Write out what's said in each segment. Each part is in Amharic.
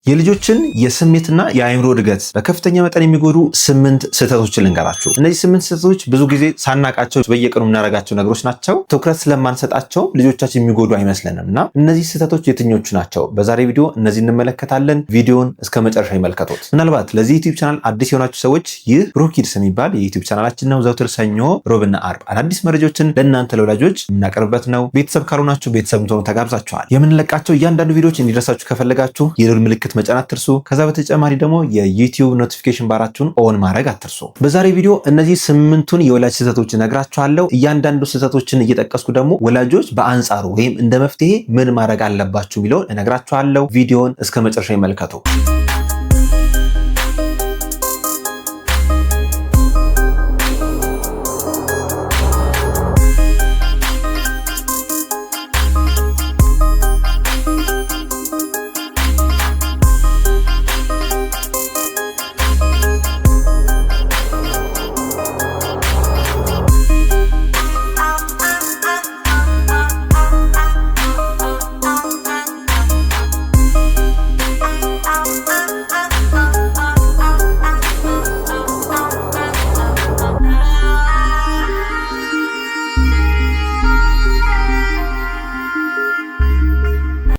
የልጆችን የስሜትና የአእምሮ እድገት በከፍተኛ መጠን የሚጎዱ 8 ስህተቶችን ልንገራችሁ። እነዚህ 8 ስህተቶች ብዙ ጊዜ ሳናቃቸው በየቀኑ የምናደርጋቸው ነገሮች ናቸው። ትኩረት ስለማንሰጣቸው ልጆቻችን የሚጎዱ አይመስለንም እና እነዚህ ስህተቶች የትኞቹ ናቸው? በዛሬ ቪዲዮ እነዚህ እንመለከታለን። ቪዲዮን እስከ መጨረሻ ይመልከቱት። ምናልባት ለዚህ ዩቲዩብ ቻናል አዲስ የሆናችሁ ሰዎች ይህ ብሩክ ኪድስ የሚባል የዩቲዩብ ቻናላችን ነው። ዘውትር ሰኞ፣ ሮብና አርብ አዳዲስ መረጃዎችን ለእናንተ ለወላጆች የምናቀርብበት ነው። ቤተሰብ ካልሆናችሁ ቤተሰብ እንድትሆኑ ተጋብዛችኋል። የምንለቃቸው እያንዳንዱ ቪዲዮዎች እንዲደርሳችሁ ከፈለጋችሁ የደወል ምልክት መጫን አትርሱ። ከዛ በተጨማሪ ደግሞ የዩቲዩብ ኖቲፊኬሽን ባራችሁን ኦን ማድረግ አትርሱ። በዛሬ ቪዲዮ እነዚህ 8ቱን የወላጅ ስህተቶች እነግራችኋለሁ። እያንዳንዱ ስህተቶችን እየጠቀስኩ ደግሞ ወላጆች በአንጻሩ ወይም እንደ መፍትሄ ምን ማድረግ አለባችሁ የሚለውን እነግራችኋለሁ። ቪዲዮን እስከ መጨረሻ ይመልከቱ።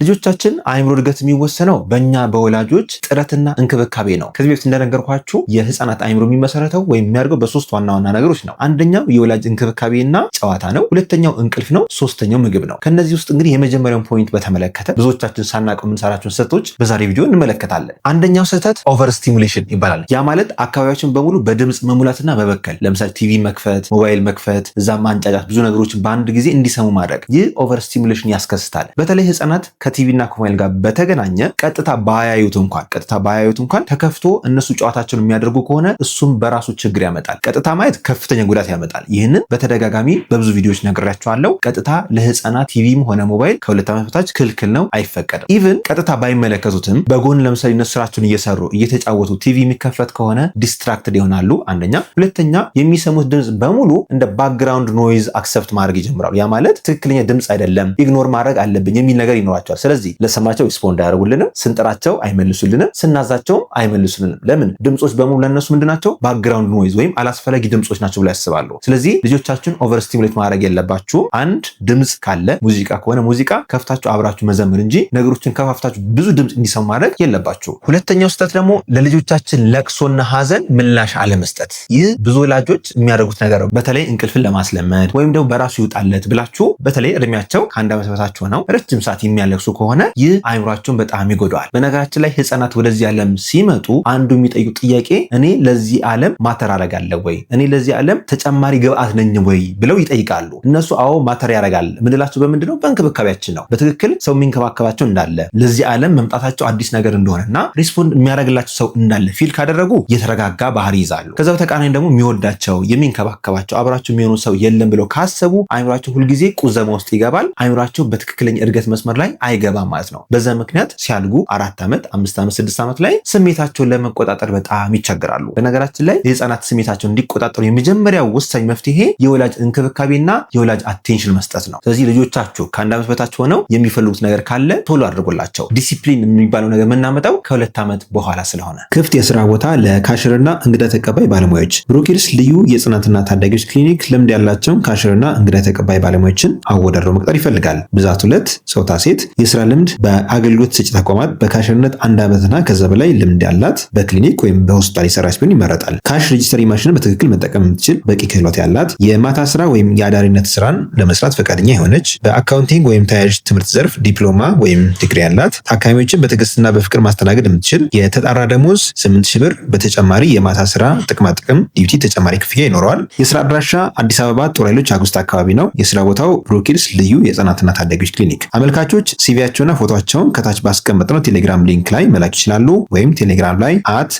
ልጆቻችን አእምሮ እድገት የሚወሰነው በእኛ በወላጆች ጥረትና እንክብካቤ ነው። ከዚህ በፊት እንደነገርኳችሁ የህፃናት አእምሮ የሚመሰረተው ወይም የሚያደርገው በሶስት ዋና ዋና ነገሮች ነው። አንደኛው የወላጅ እንክብካቤና ጨዋታ ነው። ሁለተኛው እንቅልፍ ነው። ሶስተኛው ምግብ ነው። ከነዚህ ውስጥ እንግዲህ የመጀመሪያውን ፖይንት በተመለከተ ብዙዎቻችን ሳናውቀው የምንሰራቸውን ስህተቶች በዛሬ ቪዲዮ እንመለከታለን። አንደኛው ስህተት ኦቨር ስቲሙሌሽን ይባላል። ያ ማለት አካባቢያችን በሙሉ በድምፅ መሙላትና መበከል። ለምሳሌ ቲቪ መክፈት፣ ሞባይል መክፈት፣ እዛ ማንጫጫት፣ ብዙ ነገሮችን በአንድ ጊዜ እንዲሰሙ ማድረግ። ይህ ኦቨር ስቲሙሌሽን ያስከስታል። በተለይ ህፃናት ከቲቪና ከሞባይል ጋር በተገናኘ ቀጥታ ባያዩት እንኳን ተከፍቶ እነሱ ጨዋታቸውን የሚያደርጉ ከሆነ እሱም በራሱ ችግር ያመጣል። ቀጥታ ማየት ከፍተኛ ጉዳት ያመጣል። ይህንን በተደጋጋሚ በብዙ ቪዲዮዎች ነግሬያቸዋለሁ። ቀጥታ ለህፃናት ቲቪም ሆነ ሞባይል ከ2 ዓመት በታች ክልክል ነው፣ አይፈቀድም። ኢቭን ቀጥታ ባይመለከቱትም በጎን ለምሳሌ እነሱ ስራቸውን እየሰሩ እየተጫወቱ ቲቪ የሚከፈት ከሆነ ዲስትራክትድ ይሆናሉ። አንደኛ። ሁለተኛ የሚሰሙት ድምፅ በሙሉ እንደ ባክግራውንድ ኖይዝ አክሰፕት ማድረግ ይጀምራሉ። ያ ማለት ትክክለኛ ድምፅ አይደለም፣ ኢግኖር ማድረግ አለብኝ የሚል ነገር ይኖራቸዋል። ስለዚህ ለሰማቸው ሪስፖንድ አያደርጉልንም፣ ስንጠራቸው አይመልሱልንም፣ ስናዛቸውም አይመልሱልንም። ለምን? ድምጾች በሙሉ ለነሱ ምንድናቸው? ባክግራውንድ ኖይዝ ወይም አላስፈላጊ ድምጾች ናቸው ብለው ያስባሉ። ስለዚህ ልጆቻችን ኦቨር ስቲሙሌት ማድረግ የለባችሁም። አንድ ድምጽ ካለ ሙዚቃ ከሆነ ሙዚቃ ከፍታችሁ አብራችሁ መዘመር እንጂ ነገሮችን ከፋፍታችሁ ብዙ ድምጽ እንዲሰሙ ማድረግ የለባችሁ። ሁለተኛው ስህተት ደግሞ ለልጆቻችን ለቅሶና ሀዘን ምላሽ አለመስጠት። ይህ ብዙ ወላጆች የሚያደርጉት ነገር ነው። በተለይ እንቅልፍን ለማስለመድ ወይም ደግሞ በራሱ ይውጣለት ብላችሁ በተለይ እድሜያቸው ከ1 ዓመት በታች ሆነው ረጅም ሰዓት የሚያለቅሱ ከሆነ ይህ አእምሯቸውን በጣም ይጎዳዋል። በነገራችን ላይ ህፃናት ወደዚህ ዓለም ሲመጡ አንዱ የሚጠይቁት ጥያቄ እኔ ለዚህ ዓለም ማተር አደርጋለሁ ወይ? እኔ ለዚህ ዓለም ተጨማሪ ግብአት ነኝ ወይ ብለው ይጠይቃሉ። እነሱ አዎ ማተር ያደርጋል ምንላቸው በምንድነው? በእንክብካቤያችን ነው። በትክክል ሰው የሚንከባከባቸው እንዳለ ለዚህ ዓለም መምጣታቸው አዲስ ነገር እንደሆነና ሪስፖንድ የሚያደርግላቸው ሰው እንዳለ ፊል ካደረጉ የተረጋጋ ባህሪ ይዛሉ። ከዛ በተቃራኒ ደግሞ የሚወዳቸው የሚንከባከባቸው አብራቸው የሚሆኑ ሰው የለም ብለው ካሰቡ አእምሯቸው ሁልጊዜ ቁዘማ ውስጥ ይገባል። አእምሯቸው በትክክለኛ እድገት መስመር ላይ አይገባም ማለት ነው። በዛ ምክንያት ሲያድጉ 4 ዓመት፣ 5 ዓመት፣ 6 ዓመት ላይ ስሜታቸውን ለመቆጣጠር በጣም ይቸገራሉ። በነገራችን ላይ የህፃናት ስሜታቸውን እንዲቆጣጠሩ የመጀመሪያው ወሳኝ መፍትሄ የወላጅ እንክብካቤና የወላጅ አቴንሽን መስጠት ነው። ስለዚህ ልጆቻችሁ ከ1 ዓመት በታች ሆነው የሚፈልጉት ነገር ካለ ቶሎ አድርጎላቸው። ዲሲፕሊን የሚባለው ነገር የምናመጣው ከ2 ዓመት በኋላ ስለሆነ። ክፍት የስራ ቦታ ለካሽርና እንግዳ ተቀባይ ባለሙያዎች። ብሩክ ኪድስ ልዩ የህፃናትና ታዳጊዎች ክሊኒክ ልምድ ያላቸውን ካሽርና እንግዳ ተቀባይ ባለሙያዎችን አወዳድሮ መቅጠር ይፈልጋል። ብዛት 2 ጾታ ሴት። የስራ ልምድ በአገልግሎት ሰጪ ተቋማት በካሽርነት 1 ዓመትና ከዛ በላይ ልምድ ያላት በክሊኒክ ወይም በሆስፒታል የሰራች ቢሆን ይመረጣል። ካሽ ሬጂስተሪ ማሽንን በትክክል መጠቀም የምትችል በቂ ክህሎት ያላት፣ የማታ ስራ ወይም የአዳሪነት ስራን ለመስራት ፈቃደኛ የሆነች፣ በአካውንቲንግ ወይም ተያያዥ ትምህርት ዘርፍ ዲፕሎማ ወይም ዲግሪ ያላት፣ ታካሚዎችን በትዕግስትና በፍቅር ማስተናገድ የምትችል፣ የተጣራ ደሞዝ 8,000 ብር፣ በተጨማሪ የማታ ስራ ጥቅማጥቅም ዲዩቲ ተጨማሪ ክፍያ ይኖረዋል። የስራ አድራሻ አዲስ አበባ ጦር ኃይሎች አጉስት አካባቢ ነው። የስራ ቦታው ብሩክ ኪድስ ልዩ የህፃናትና ታዳጊዎች ክሊኒክ። አመልካቾች ሲቪያቸውና ፎቶቸውን ከታች ባስቀመጥነው ቴሌግራም ሊንክ ላይ መላክ ይችላሉ። ወይም ቴሌግራም ላይ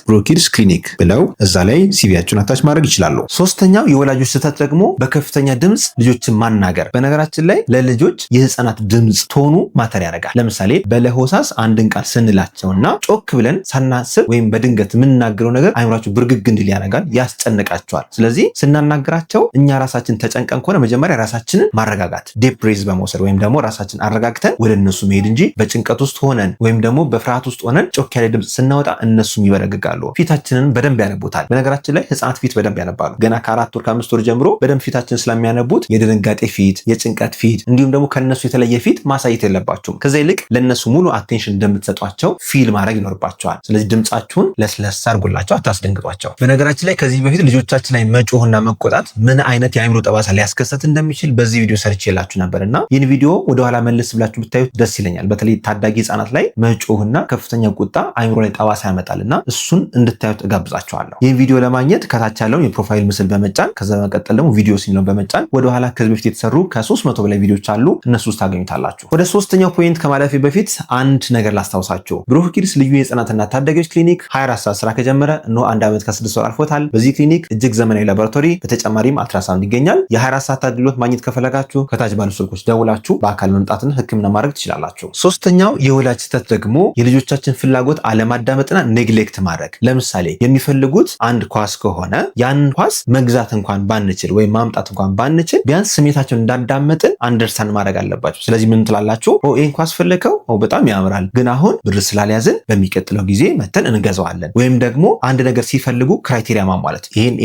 @ብሩክ ኪድስ ክሊኒክ ብለው እዛ ላይ ሲቪያቸውን አታች ማድረግ ይችላሉ። ሶስተኛው የወላጆች ስህተት ደግሞ በከፍተኛ ድምፅ ልጆችን ማናገር። በነገራችን ላይ ለልጆች የህፃናት ድምፅ ቶኑ ማተር ያደርጋል። ለምሳሌ በለሆሳስ አንድን ቃል ስንላቸውና ጮክ ብለን ሳናስብ ወይም በድንገት የምንናገረው ነገር አእምሯቸው ብርግግ እንዲል ያደርጋል፣ ያስጨንቃቸዋል። ስለዚህ ስናናግራቸው እኛ ራሳችን ተጨንቀን ከሆነ መጀመሪያ ራሳችንን ማረጋጋት ዴፕ ብሬዝ በመውሰድ ወይም ደግሞ ራሳችን አረጋግተን ወደ እነሱ መሄድ እንጂ በጭንቀት ውስጥ ሆነን ወይም ደግሞ በፍርሃት ውስጥ ሆነን ጮክ ያለ ድምፅ ስናወጣ እነሱም ይበረግጋሉ። ፊታችንን በደንብ ያነቡታል። በነገራችን ላይ ህፃናት ፊት በደንብ ያነባሉ። ገና ከ4 ወር ከ5 ወር ጀምሮ በደንብ ፊታችን ስለሚያነቡት የድንጋጤ ፊት፣ የጭንቀት ፊት እንዲሁም ደግሞ ከነሱ የተለየ ፊት ማሳየት የለባቸውም። ከዛ ይልቅ ለነሱ ሙሉ አቴንሽን እንደምትሰጧቸው ፊል ማድረግ ይኖርባቸዋል። ስለዚህ ድምጻችሁን ለስለስ አድርጉላቸው፣ አታስደንግጧቸው። በነገራችን ላይ ከዚህ በፊት ልጆቻችን ላይ መጮህና መቆጣት ምን አይነት የአእምሮ ጠባሳ ሊያስከሰት እንደሚችል በዚህ ቪዲዮ ሰርቼላችሁ ነበርና ይህን ቪዲዮ ወደኋላ መለስ ብላችሁ ብታዩት ደስ ይለኛል። በተለይ ታዳጊ ህጻናት ላይ መጮህና ከፍተኛ ቁጣ አእምሮ ላይ ጠባሳ ያመጣልና እሱን እንድታዩት እጋብዛችኋለሁ። ይህን ቪዲዮ ለማግኘት ከታች ያለውን የፕሮፋይል ምስል በመጫን ከዛ በመቀጠል ደግሞ ቪዲዮ ሲለውን በመጫን ወደኋላ ከዚህ በፊት የተሰሩ ከ300 በላይ ቪዲዮዎች አሉ። እነሱ ውስጥ ታገኙታላችሁ። ወደ ሶስተኛው ፖይንት ከማለፌ በፊት አንድ ነገር ላስታውሳችሁ። ብሩህ ኪድስ ልዩ የህጻናትና ታዳጊዎች ክሊኒክ 24 ሰዓት ስራ ከጀመረ ነው 1 ዓመት ከ6 ወር አልፎታል። በዚህ ክሊኒክ እጅግ ዘመናዊ ላቦራቶሪ በተጨማሪም አልትራሳውንድ ይገኛል። የ24 ሰዓት አገልግሎት ማግኘት ከፈለጋችሁ ከታች ባሉ ስልኮች ደውላችሁ በአካል መምጣትና ህክምና ማድረግ ትችላላችሁ። ሶስተኛው የወላጅ ስህተት ደግሞ የልጆቻችን ፍላጎት አለማዳመጥና ኔግሌክት ማድረግ። ለምሳሌ የሚፈልጉት አንድ ኳስ ከሆነ ያንን ኳስ መግዛት እንኳን ባንችል ወይም ማምጣት እንኳን ባንችል ቢያንስ ስሜታቸውን እንዳዳመጥን አንደርስታንድ ማድረግ አለባችሁ። ስለዚህ ምን ትላላችሁ? ይሄን ኳስ ፈለከው? በጣም ያምራል፣ ግን አሁን ብር ስላልያዝን በሚቀጥለው ጊዜ መተን እንገዛዋለን። ወይም ደግሞ አንድ ነገር ሲፈልጉ ክራይቴሪያ ማሟላት፣ ይሄን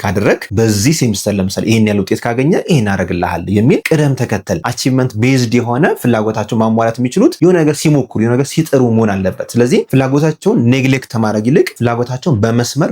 ካደረግ በዚህ ሴሚስተር ለምሳሌ ይሄን ያለ ውጤት ካገኘ ይሄን አደርግልሃል የሚል ቅደም ተከተል አቺቭመንት ቤዝድ የሆነ ፍላጎታቸው ማሟላት የሚችሉት የሆነ ነገር ሲሞክሩ የሆነ ነገር ሲጥሩ መሆን አለበት። ስለዚህ ፍላጎታቸውን ኔግሌክት ማድረግ ይልቅ ፍላጎታቸውን በመስመር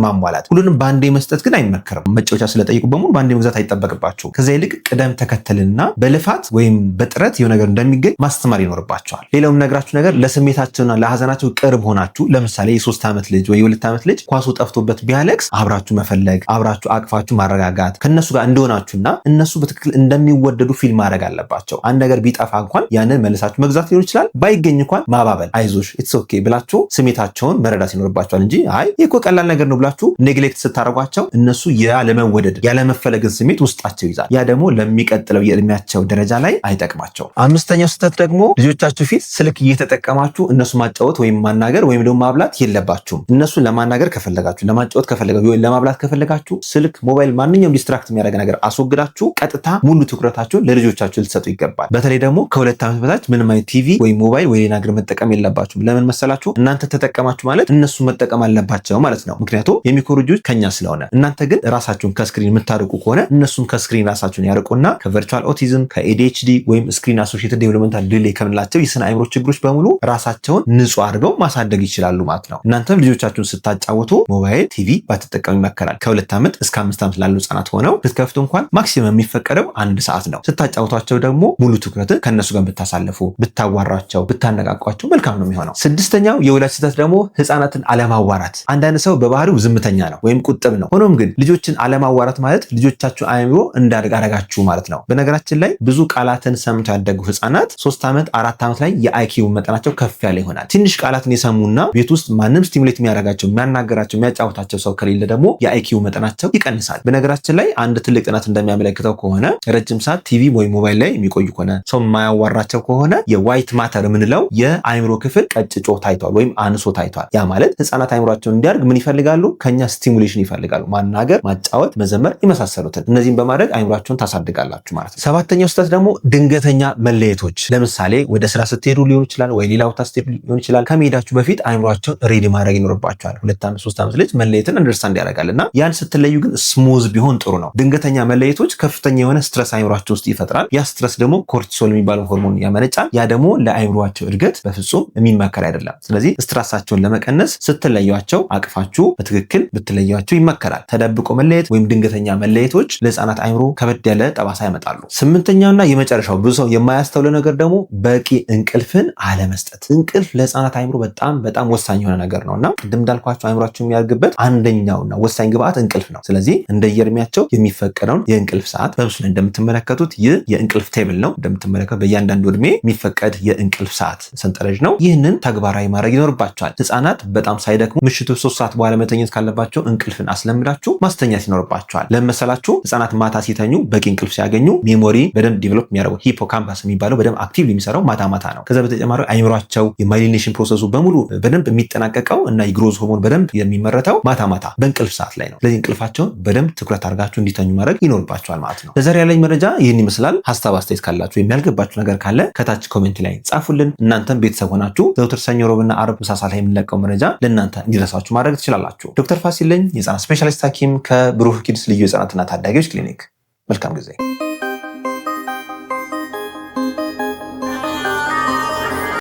ማሟላት። ሁሉንም በአንዴ መስጠት ግን አይመከርም። መጫወቻ ስለጠይቁ በሙሉ በአንዴ መግዛት አይጠበቅባቸው። ከዛ ይልቅ ቅደም ተከተልና በልፋት ወይም በጥረት የሆነ ነገር እንደሚገኝ ማስተማር ይኖርባቸዋል። ሌላው የምነግራችሁ ነገር ለስሜታቸውና ለሀዘናቸው ቅርብ ሆናችሁ፣ ለምሳሌ የ3 ዓመት ልጅ ወይ የ2 ዓመት ልጅ ኳሱ ጠፍቶበት ቢያለቅስ አብራችሁ መፈለግ፣ አብራችሁ አቅፋችሁ ማረጋጋት፣ ከነሱ ጋር እንደሆናችሁና እነሱ በትክክል እንደሚወደዱ ፊልም ማድረግ አለባቸው። አንድ ነገር ቢጠፋ እንኳን ያንን መልሳችሁ መግዛት ሊሆን ይችላል። ባይገኝ እንኳን ማባበል፣ አይዞሽ ኢትስ ኦኬ ብላችሁ ስሜታቸውን መረዳት ይኖርባቸዋል እንጂ አይ ይሄ እኮ ቀላል ነገር ነው ብላችሁ ኔግሌክት ስታደርጓቸው እነሱ ያለመወደድ ያለመፈለግን ስሜት ውስጣቸው ይዛል። ያ ደግሞ ለሚቀጥለው የእድሜያቸው ደረጃ ላይ አይጠቅማቸው። አምስተኛው ስህተት ደግሞ ልጆቻችሁ ፊት ስልክ እየተጠቀማችሁ እነሱ ማጫወት ወይም ማናገር ወይም ደግሞ ማብላት የለባችሁም። እነሱን ለማናገር ከፈለጋችሁ፣ ለማጫወት ከፈለጋችሁ ወይ ለማብላት ከፈለጋችሁ ስልክ፣ ሞባይል፣ ማንኛውም ዲስትራክት የሚያደርግ ነገር አስወግዳችሁ ቀጥታ ሙሉ ትኩረታችሁን ለልጆቻችሁ ልትሰጡ ይገባል። በተለይ ደግሞ ከ2 ዓመት በታች ምንም አይነት ቲቪ ወይ ሞባይል ወይ ሌላ ነገር መጠቀም የለባችሁም። ለምን መሰላችሁ? እናንተ ተጠቀማችሁ ማለት እነሱ መጠቀም አለባቸው ማለት ነው። ምክንያቱም የሚኮሩ ልጆች ከኛ ስለሆነ። እናንተ ግን ራሳችሁን ከስክሪን የምታርቁ ከሆነ እነሱም ከስክሪን ራሳችሁን ያርቁና ከቨርቹዋል ኦቲዝም ከኤዲኤችዲ ወይም ስክሪን አሶሺየትድ ዴቨሎፕመንታል ዲሌይ ከምንላቸው የስነ አእምሮ ችግሮች በሙሉ ራሳቸውን ንጹህ አድርገው ማሳደግ ይችላሉ ማለት ነው። እናንተም ልጆቻችሁን ስታጫወቱ ሞባይል፣ ቲቪ ባትጠቀሙ ይመከራል። ከ2 ዓመት እስከ 5 ዓመት ላሉ ህጻናት ሆነው ብትከፍቱ እንኳን ማክሲመም የሚፈቀደው 1 ሰዓት ነው። ስታጫወቷቸው ደግሞ ሙሉ ትኩረትን ከነሱ ጋር ብታሳልፉ፣ ብታዋራቸው፣ ብታነቃቋቸው መልካም ነው የሚሆነው። ስድስተኛው የወላጅ ስህተት ደግሞ ህጻናትን አለማዋራት። አንዳንድ ሰው በባህሪው ዝምተኛ ነው ወይም ቁጥብ ነው። ሆኖም ግን ልጆችን አለማዋራት ማለት ልጆቻችሁ አእምሮ እንዳድግ አረጋችሁ ማለት ነው። በነገራችን ላይ ብዙ ቃላትን ሰምተው ያደጉ ህጻናት 3 ዓመት 4 ዓመት ላይ የአይኪው መጠናቸው ከፍ ያለ ይሆናል። ትንሽ ቃላትን የሰሙና ቤት ውስጥ ማንም ስቲሙሌት የሚያደርጋቸው የሚያናገራቸው የሚያጫውታቸው ሰው ከሌለ ደግሞ የአይኪው መጠናቸው ይቀንሳል። በነገራችን ላይ አንድ ትልቅ ጥናት እንደሚያመለክተው ከሆነ ረጅም ሰዓት ቲቪ ወይ ሞባይል ላይ የሚቆዩ ከሆነ ሰው የማያዋራቸው ከሆነ የዋይት ማተር የምንለው የአእምሮ ክፍል ቀጭጮ ታይቷል ወይም አንሶ ታይቷል። ያ ማለት ህጻናት አእምሯቸውን እንዲያድግ ምን ይፈልጋሉ? ከኛ ስቲሙሌሽን ይፈልጋሉ። ማናገር፣ ማጫወት፣ መዘመር የመሳሰሉትን። እነዚህን በማድረግ አእምሯቸውን ታሳድጋላችሁ ማለት ነው። 7ኛው ስህተት ደግሞ ድንገተኛ መለየቶች። ለምሳሌ ወደ ስራ ስትሄዱ ሊሆን ይችላል ወይ ሌላ ቦታ ስትሄዱ ሊሆን ይችላል። ከመሄዳችሁ በፊት አእምሯቸውን ሬዲ ማድረግ ይኖርባቸዋል። 2 ዓመት 3 ዓመት ልጅ መለየትን አንደርስታንድ ያደርጋልና ያን ስትለዩ ግን ስሙዝ ቢሆን ጥሩ ነው። ድንገተኛ መለየቶች ከፍተኛ የሆነ ስትረስ አእምሯቸው ውስጥ ይፈጥራል። ያ ስትረስ ደግሞ ኮርቲሶል የሚባለው ሆርሞን ያመነጫል። ያ ደግሞ ለአእምሯቸው እድገት በፍጹም የሚመከር አይደለም። ስለዚህ ስትረሳቸውን ለመቀነስ ስትለዩቸው አቅፋችሁ በትክክል ብትለዩቸው ይመከራል። ተደብቆ መለየት ወይም ድንገተኛ መለየቶች ለህፃናት አእምሮ ከበድ ያለ ጠባሳ ያመጣሉ። 8ኛውና የመጨረሻው ብዙ ሰው የማያስተውለው ነገር ደግሞ በቂ እንቅልፍን አለመስጠት። እንቅልፍ ለህፃናት አእምሮ በጣም ወሳኝ የሆነ ነገር ነውና ቅድም እንዳልኳቸው አእምሯቸው የሚያድግበት አንደኛውና ወሳኝ ግብአት እንቅልፍ ነው። ስለዚህ እንደየእድሜያቸው የሚፈቀደውን የእንቅልፍ ሰዓት በምስሉ ላይ እንደምትመለከቱት ይህ የእንቅልፍ ቴብል ነው። እንደምትመለከቱት በእያንዳንዱ እድሜ የሚፈቀድ የእንቅልፍ ሰዓት ሰንጠረዥ ነው። ይህንን ተግባራዊ ማድረግ ይኖርባቸዋል። ህፃናት በጣም ሳይደክሙ ምሽቱ 3 ሰዓት በኋላ መተኛት ካለባቸው እንቅልፍን አስለምዳችሁ ማስተኛት ይኖርባቸዋል። ለመሰላችሁ ህፃናት ማታ ሲተኙ በቂ እንቅልፍ ሲያገኙ ሜሞሪ በደንብ ዲቨሎፕ የሚያደርገው ሂፖካምፓስ የሚባለው በደንብ አክቲቭ የሚሰራው ማታ ነው። ከዛ በተጨማሪ አእምሯቸው የማይሊኔሽን ፕሮሰሱ በሙሉ በደንብ የሚጠናቀቀው እና የግሮዝ ሆርሞን በደንብ የሚመረተው ማታ በእንቅልፍ ሰዓት ላይ ነው። ስለዚህ እንቅልፋቸውን በደንብ ትኩረት አድርጋችሁ እንዲተኙ ማድረግ ይኖርባቸዋል ማለት ነው። ለዛሬ ያለኝ መረጃ ይህን ይመስላል። ሀሳብ አስተያየት ካላችሁ የሚያልገባችሁ ነገር ካለ ከታች ኮሜንት ላይ ጻፉልን። እናንተም ቤተሰብ ሆናችሁ ዘውትር ሰኞ፣ ሮብና አርብ ምሳ ሰዓት ላይ የምንለቀው መረጃ ለእናንተ እንዲደርሳችሁ ማድረግ ትችላላችሁ። ዶክተር ፋሲል ነኝ፣ የህፃናት ስፔሻሊስት ሐኪም ከብሩህ ኪድስ ልዩ የህፃናትና ታዳጊዎች ክሊኒክ። መልካም ጊዜ